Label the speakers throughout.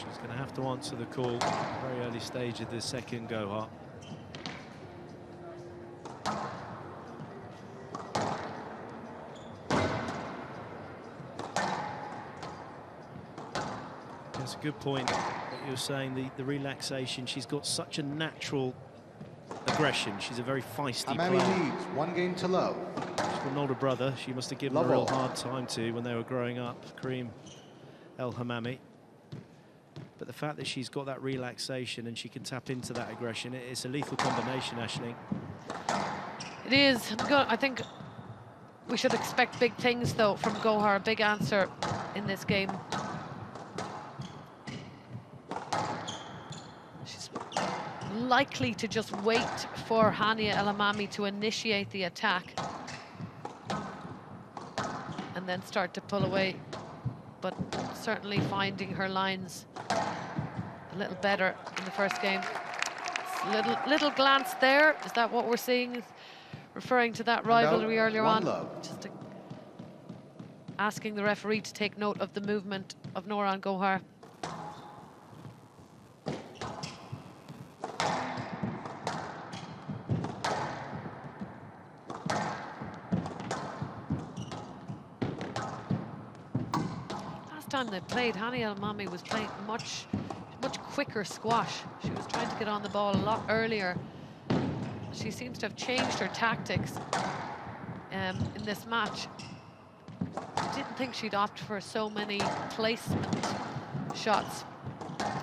Speaker 1: She's going to have to answer the call at a very early stage of the second Gohar. That's a good point, what you're saying, the relaxation. She's got such a natural aggression. She's a very feisty
Speaker 2: Hammamy
Speaker 1: player.
Speaker 2: leads, 1 game to love.
Speaker 1: She's got an older brother. She must have given her a real hard time to when they were growing up, Karim El Hammamy. But the fact that she's got that relaxation and she can tap into that aggression, it's a lethal combination, Aisling.
Speaker 3: It is. I think we should expect big things, though, from Gohar. A big answer in this game. She's likely to just wait for Hania El Hammamy to initiate the attack and then start to pull away. But certainly finding her lines a little better in the first game. Little glance there. Is that what we're seeing? Referring to that rivalry earlier on. Just asking the referee to take note of the movement of Nouran Gohar. Time they played, Hania El Hammamy was playing much quicker squash. She was trying to get on the ball a lot earlier. She seems to have changed her tactics in this match. I didn't think she'd opt for so many placement shots.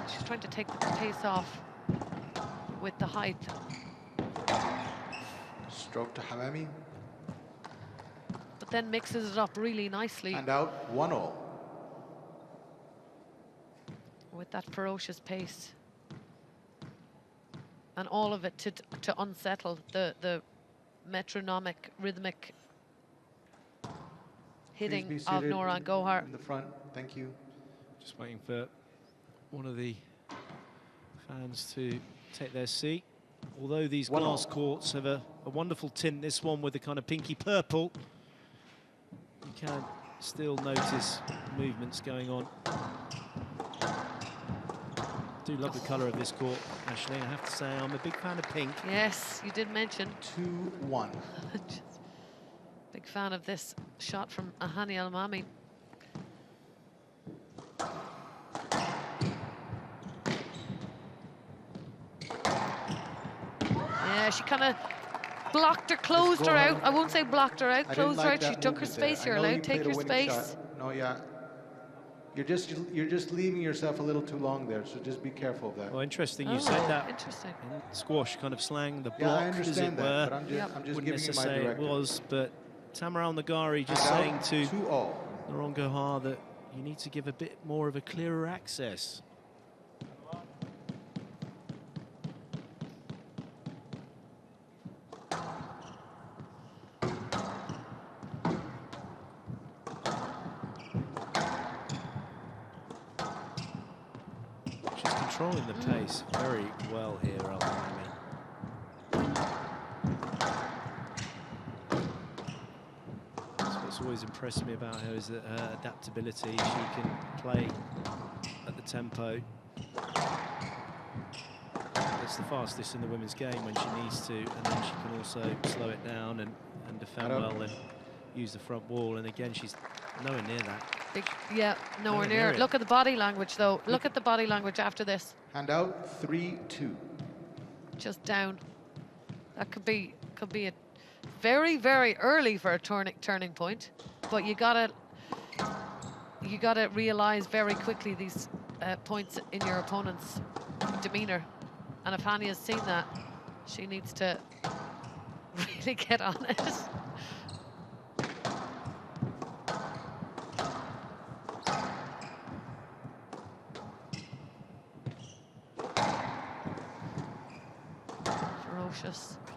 Speaker 3: She's trying to take the pace off with the height.
Speaker 2: Stroke to Hammamy.
Speaker 3: But then mixes it up really nicely.
Speaker 2: And out, 1-all.
Speaker 3: With that ferocious pace. And all of it to unsettle the metronomic, rhythmic hitting of Nouran Gohar.
Speaker 2: In the front, thank you.
Speaker 1: Just waiting for one of the fans to take their seat. Although these glass courts have a wonderful tint, this one with the kind of pinky purple, you can still notice movements going on. I do love the colour of this court, Aisling. I have to say, I'm a big fan of pink.
Speaker 3: Yes, you did mention.
Speaker 2: 2-1.
Speaker 3: Big fan of this shot from Hania El Hammamy. Yeah, she kind of blocked her, closed her out. I won't say blocked her out, closed her out. She took her space. You're allowed to take your space.
Speaker 2: No, yeah. You're just leaving yourself a little too long there, so just be careful of that.
Speaker 1: Well, interesting you said that.
Speaker 3: Interesting.
Speaker 1: In squash kind of slang, the block,
Speaker 2: I understand
Speaker 1: as it were.
Speaker 2: But I'm just
Speaker 1: Wouldn't
Speaker 2: giving you my
Speaker 1: say it
Speaker 2: directive.
Speaker 1: was, but Tamara Al-Nagari just saying to Nouran Gohar that you need to give a bit more of a clearer access. Controlling the pace very well here, El Hammamy. That's what's always impressed me about her, is that her adaptability. She can play at the tempo. It's the fastest in the women's game when she needs to, and then she can also slow it down and defend well and use the front wall. And again, she's nowhere near that.
Speaker 3: Yeah, nowhere near it. Look at the body language, though. Look at the body language after this.
Speaker 2: Hand out, 3-2.
Speaker 3: Just down. That could be a very, very early for a turning point. But you gotta realize very quickly these points in your opponent's demeanor. And if Hania's seen that, she needs to really get on it.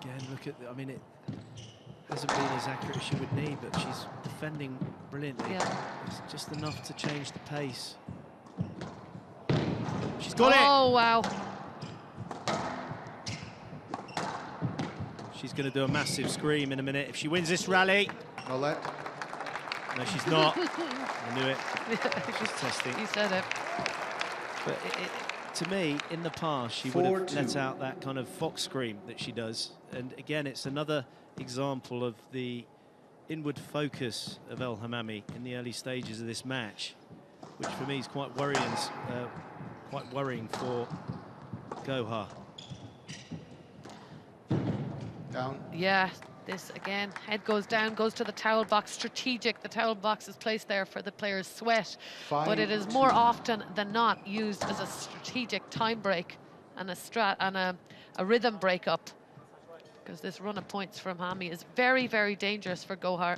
Speaker 1: Again, look at I mean, it hasn't been as accurate as she would need, but she's defending brilliantly. Yeah. It's just enough to change the pace. She's got it!
Speaker 3: Oh, wow.
Speaker 1: She's going to do a massive scream in a minute if she wins this rally.
Speaker 2: No, let.
Speaker 1: No, she's not. I knew it. She's testing.
Speaker 3: You said it.
Speaker 1: But to me, in the past, she would have let out that kind of fox scream that she does. And again, it's another example of the inward focus of El Hammamy in the early stages of this match, which for me is quite worrying for Gohar.
Speaker 2: Down.
Speaker 3: Yeah, this again, head goes down, goes to the towel box, strategic. The towel box is placed there for the player's sweat, but it is more often than not used as a strategic time break and a rhythm break up, because this run of points from Hammamy is very, very dangerous for Gohar.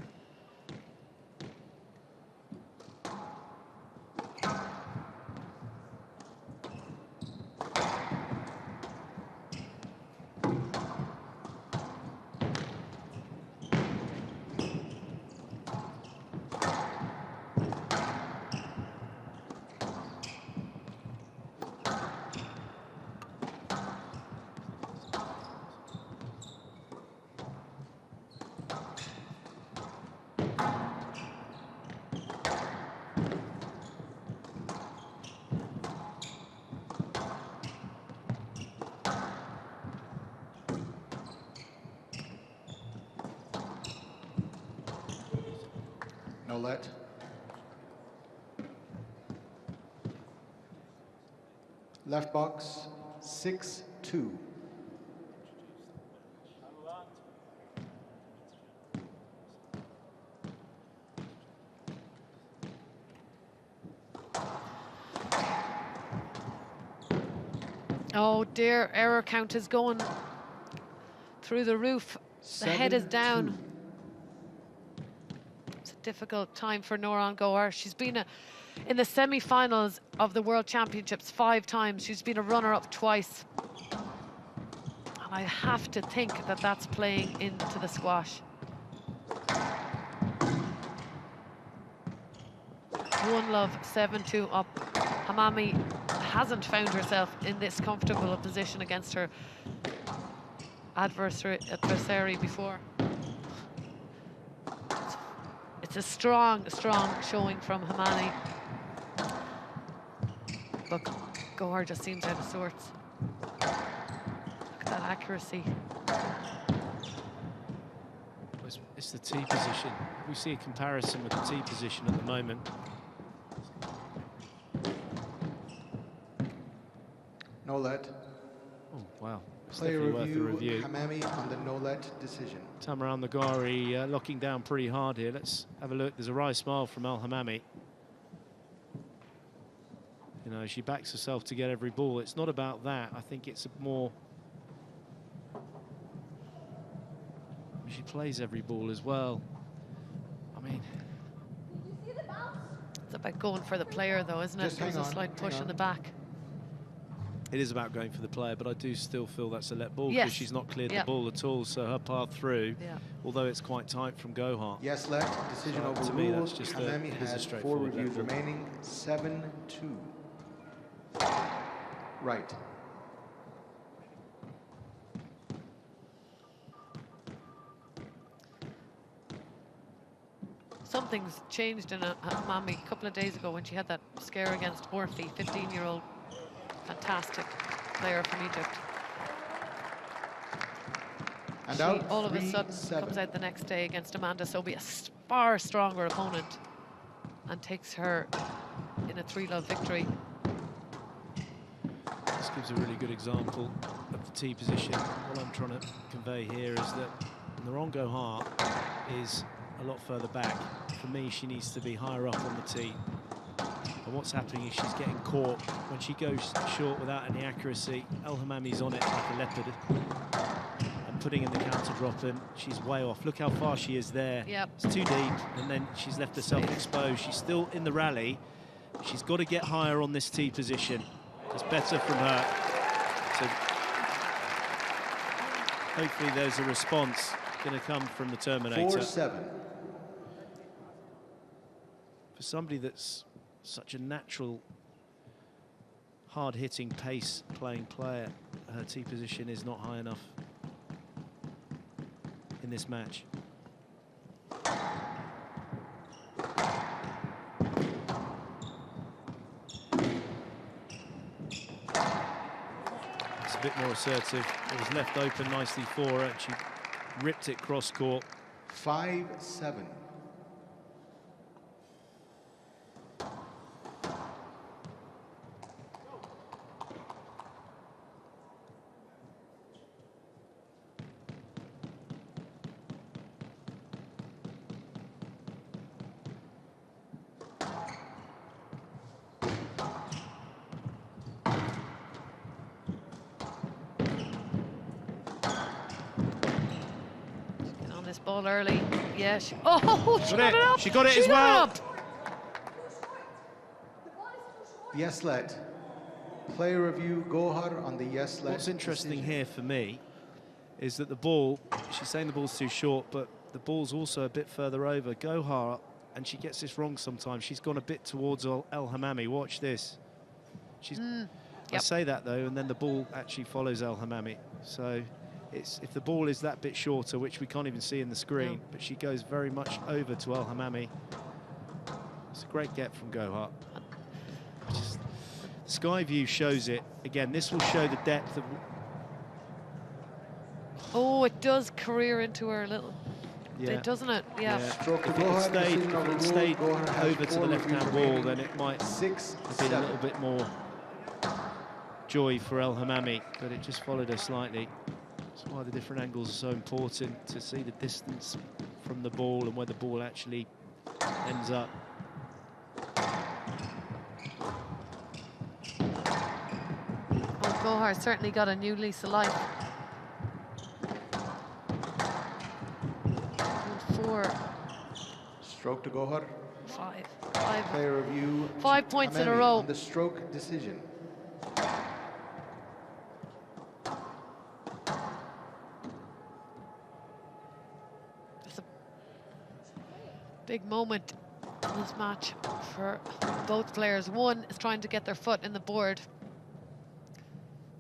Speaker 2: No let. Left box, 6-2.
Speaker 3: Oh dear, error count is going through the roof. The head is down. It's a difficult time for Nouran Gohar. She's been in the semi-finals of the World Championships 5 times. She's been a runner-up twice. And I have to think that that's playing into the squash. 1-love, 7-2 up. Hammamy hasn't found herself in this comfortable a position against her adversary before. It's a strong showing from Hammamy. But Gohar just seems out of sorts. Look at that accuracy.
Speaker 1: It's the tee position. We see a comparison with the tee position at the moment.
Speaker 2: No let.
Speaker 1: Oh, wow. It's
Speaker 2: Player
Speaker 1: definitely worth a review.
Speaker 2: Hammamy on the no let decision.
Speaker 1: Tamerlan Nagari locking down pretty hard here. Let's have a look. There's a wry smile from El Hammamy. You know, she backs herself to get every ball. It's not about that. I think it's more... She plays every ball as well. I mean...
Speaker 3: It's about going for the player, though, isn't it? There's a slight push in the back.
Speaker 1: It is about going for the player, but I do still feel that's a let ball because she's not cleared the ball at all. So her path through, although it's quite tight from Gohar.
Speaker 2: Yes, let. Decision overruled.
Speaker 1: To me, that's just
Speaker 2: Hammamy has 4 reviews remaining. 7-2. Right.
Speaker 3: Something's changed in Hammamy a couple of days ago when she had that scare against Orphy, 15-year-old, fantastic player from Egypt.
Speaker 2: And
Speaker 3: she
Speaker 2: out
Speaker 3: all of a sudden comes out the next day against Amanda Sobey, a far stronger opponent, and takes her in a 3-love victory.
Speaker 1: This gives a really good example of the tee position. What I'm trying to convey here is that Nouran Gohar is a lot further back. For me, she needs to be higher up on the tee. And what's happening is she's getting caught. When she goes short without any accuracy, El Hammamy's on it like a leopard and putting in the counter drop, and she's way off. Look how far she is there. It's too deep, and then she's left herself exposed. She's still in the rally. She's got to get higher on this tee position. It's better from her. So hopefully there's a response going to come from the Terminator.
Speaker 2: 4-7.
Speaker 1: For somebody that's such a natural, hard-hitting, pace-playing player, her tee position is not high enough in this match. a bit more assertive. It was left open nicely for her, and she ripped it cross court.
Speaker 2: 5-7.
Speaker 3: Ball early. Yeah, she got it up.
Speaker 1: She got it
Speaker 3: She
Speaker 1: as well.
Speaker 3: up.
Speaker 2: Yes, let. Play review, Gohar on the yes, let.
Speaker 1: What's interesting
Speaker 2: decision.
Speaker 1: here for me is that the ball, she's saying the ball's too short, but the ball's also a bit further over. Gohar, and she gets this wrong sometimes, she's gone a bit towards El Hammamy. Watch this. She's. I
Speaker 3: Yep.
Speaker 1: say that though, and then the ball actually follows El Hammamy. So it's, if the ball is that bit shorter, which we can't even see in the screen, but she goes very much over to El Hammamy. It's a great get from Gohar. Just, Sky View shows it. Again, this will show the depth of...
Speaker 3: Oh, it does career into her a little bit, doesn't it? Yeah.
Speaker 2: Stroke to
Speaker 1: If it had
Speaker 2: Gohar,
Speaker 1: stayed,
Speaker 2: decision
Speaker 1: if it had
Speaker 2: overruled.
Speaker 1: stayed
Speaker 2: Gohar has
Speaker 1: over to the
Speaker 2: 4
Speaker 1: left-hand
Speaker 2: reviews
Speaker 1: wall,
Speaker 2: remaining.
Speaker 1: then it might have
Speaker 2: 6-7.
Speaker 1: been a little bit more joy for El Hammamy, but it just followed her slightly. That's why the different angles are so important, to see the distance from the ball and where the ball actually ends up.
Speaker 3: Oh, Gohar certainly got a new lease of life. 4,
Speaker 2: Stroke to Gohar.
Speaker 3: 5.
Speaker 2: Play review.
Speaker 3: 5 points in a
Speaker 2: Hammamy
Speaker 3: row.
Speaker 2: on the stroke decision.
Speaker 3: It's a big moment in this match for both players. One is trying to get their foot in the board.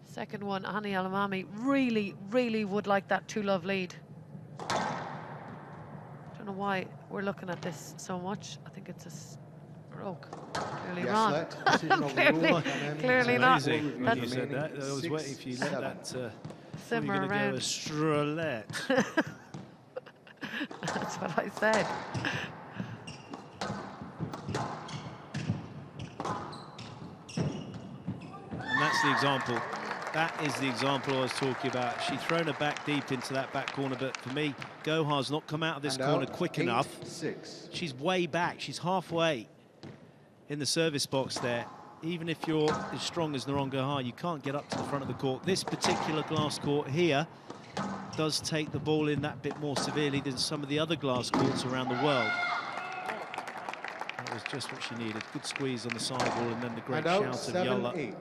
Speaker 3: Second one, Hani El Hammamy, really would like that 2-love lead. Don't know why we're looking at this so much. I think it's a stroke. Clearly
Speaker 2: Yes,
Speaker 3: wrong.
Speaker 2: let. Decision overruled. Hammamy
Speaker 3: Clearly
Speaker 2: has
Speaker 3: not.
Speaker 2: 4
Speaker 1: Amazing
Speaker 2: reviews
Speaker 1: when you said
Speaker 2: remaining.
Speaker 1: that. I was waiting if you let
Speaker 2: 6-7.
Speaker 1: that
Speaker 3: Simmer
Speaker 1: you're going to go a
Speaker 3: around.
Speaker 1: strolette.
Speaker 3: That's what I said.
Speaker 1: And that's the example. That is the example I was talking about. She'd thrown her back deep into that back corner, but for me, Gohar's not come out of this
Speaker 2: And
Speaker 1: corner
Speaker 2: out,
Speaker 1: quick enough.
Speaker 2: 8-6.
Speaker 1: She's way back. She's halfway in the service box there. Even if you're as strong as Naron Gohar, you can't get up to the front of the court. This particular glass court here does take the ball in that bit more severely than some of the other glass courts around the world. That was just what she needed. Good squeeze on the sidewall, and then the great
Speaker 2: And out,
Speaker 1: shout of Yalla.
Speaker 2: 7-8.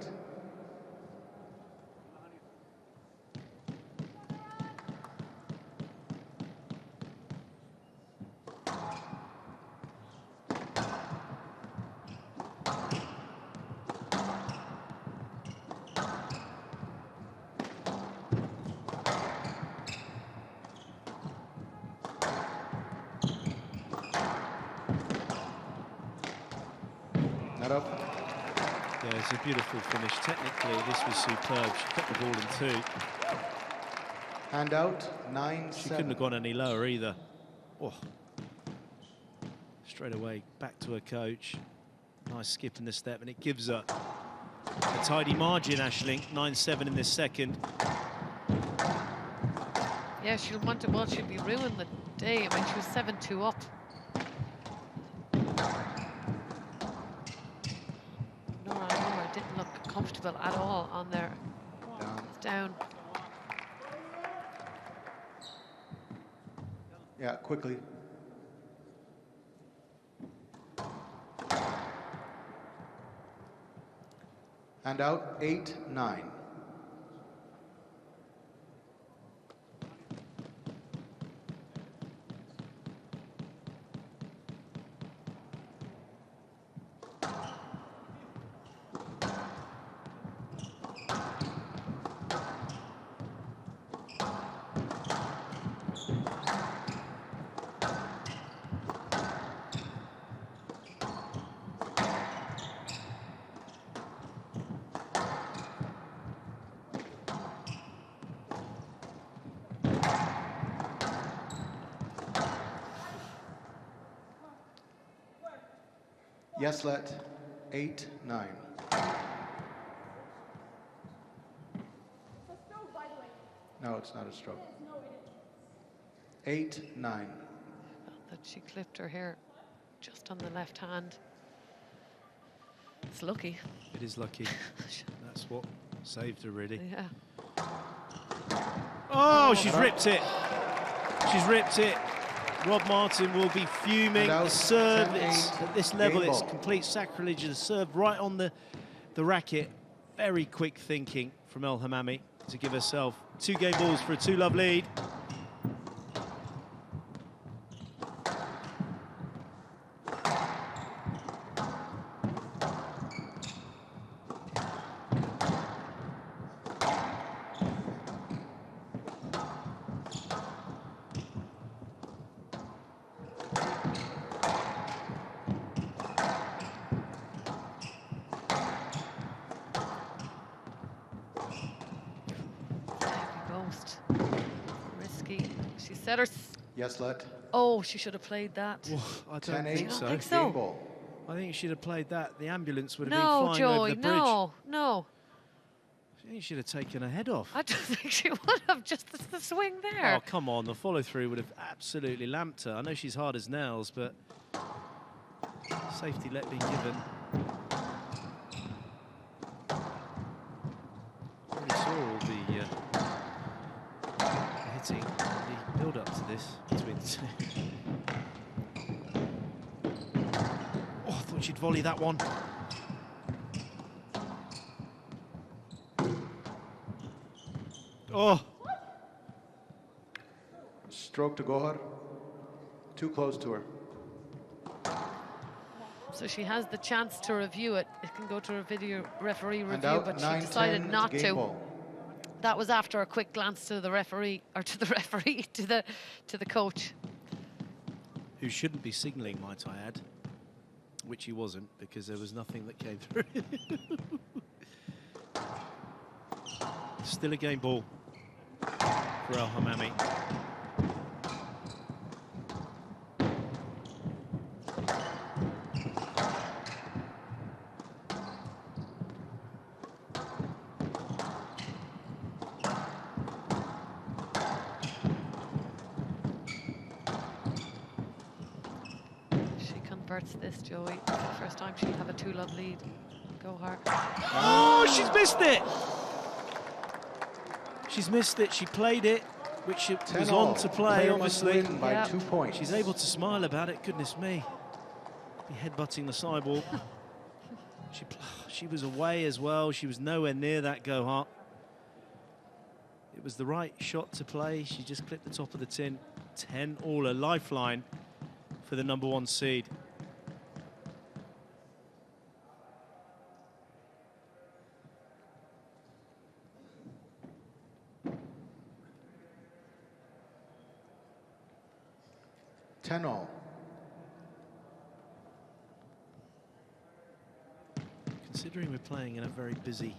Speaker 2: Not up.
Speaker 1: Yeah, it's a beautiful finish. Technically, this was superb. She cut the ball in 2.
Speaker 2: Hand out, 9-7.
Speaker 1: She couldn't have gone any lower either. Oh. Straight away, back to her coach. Nice skip in the step, and it gives her a tidy margin, Aisling. 9-7 in this second.
Speaker 3: Yeah, she'll want to, well, she'll be ruining the day. I mean, she was 7-2 up. Nora didn't look comfortable at all on there.
Speaker 2: Down.
Speaker 3: It's down.
Speaker 2: Yeah, quickly. Hand out, 8-9. Yes, let 8-9. No, it's not a stroke. 8-9.
Speaker 3: That she clipped her hair just on the left hand. It's lucky.
Speaker 1: It is lucky. That's what saved her, really.
Speaker 3: Yeah.
Speaker 1: Oh, she's ripped it. She's ripped it. Rob Martin will be fuming. The serve, at this level, it's complete sacrilege. The serve right on the racket. Very quick thinking from El Hammamy to give herself 2 game balls for a 2-love lead.
Speaker 3: Risky. She set her.
Speaker 2: Yes, let.
Speaker 3: Oh, she should have played that.
Speaker 1: Well, I don't think so.
Speaker 3: Think so.
Speaker 2: Ball.
Speaker 1: I think she should have played that. The ambulance would have been
Speaker 3: No,
Speaker 1: flying
Speaker 3: Joey,
Speaker 1: over the bridge.
Speaker 3: no.
Speaker 1: I think she should have taken her head off.
Speaker 3: I don't think she would have. Just the swing there.
Speaker 1: Oh, come on. The follow-through would have absolutely lamped her. I know she's hard as nails, but safety let be given. Already saw all the hitting, the build-up to this between the two. Oh, I thought she'd volley that one. Oh.
Speaker 2: Stroke to Gohar. Too close to her.
Speaker 3: So she has the chance to review it. It can go to a video referee review,
Speaker 2: out,
Speaker 3: but
Speaker 2: 9,
Speaker 3: she decided
Speaker 2: 10,
Speaker 3: not
Speaker 2: game
Speaker 3: to.
Speaker 2: ball.
Speaker 3: That was after a quick glance to the referee, or to the referee, to the coach.
Speaker 1: Who shouldn't be signalling, might I add, which he wasn't, because there was nothing that came through. Still a game ball for El Hammamy.
Speaker 3: Converts this, Joey. For the first time she'll have a 2-love lead. Gohar.
Speaker 1: Oh, she's missed it! She's missed it. She played it, which she was on to play, obviously.
Speaker 2: By 2 points.
Speaker 1: She's able to smile about it. Goodness me. Be headbutting the sidewall. She was away as well. She was nowhere near that Gohar. It was the right shot to play. She just clipped the top of the tin. 10-all, a lifeline for the #1 seed.
Speaker 2: All.
Speaker 1: Considering we're playing in a very busy,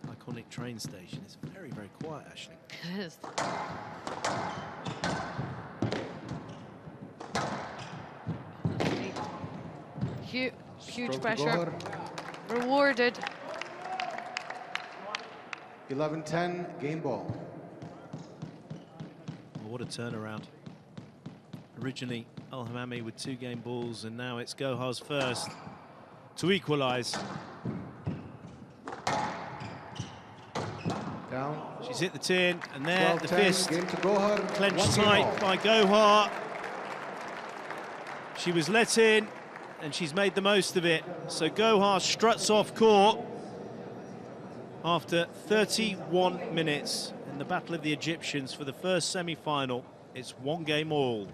Speaker 1: iconic train station, it's very, very quiet, actually.
Speaker 3: It is. Huge pressure. Rewarded.
Speaker 2: 11-10, game ball.
Speaker 1: Well, what a turnaround. Originally, El Hammamy with 2 game balls, and now it's Gohar's first to equalise.
Speaker 2: Down.
Speaker 1: She's hit the tin, and there the
Speaker 2: 12-10,
Speaker 1: fist
Speaker 2: game to Gohar.
Speaker 1: clenched tight by Gohar. She was let in, and she's made the most of it. So Gohar struts off court after 31 minutes in the Battle of the Egyptians for the first semi-final. It's 1 game all.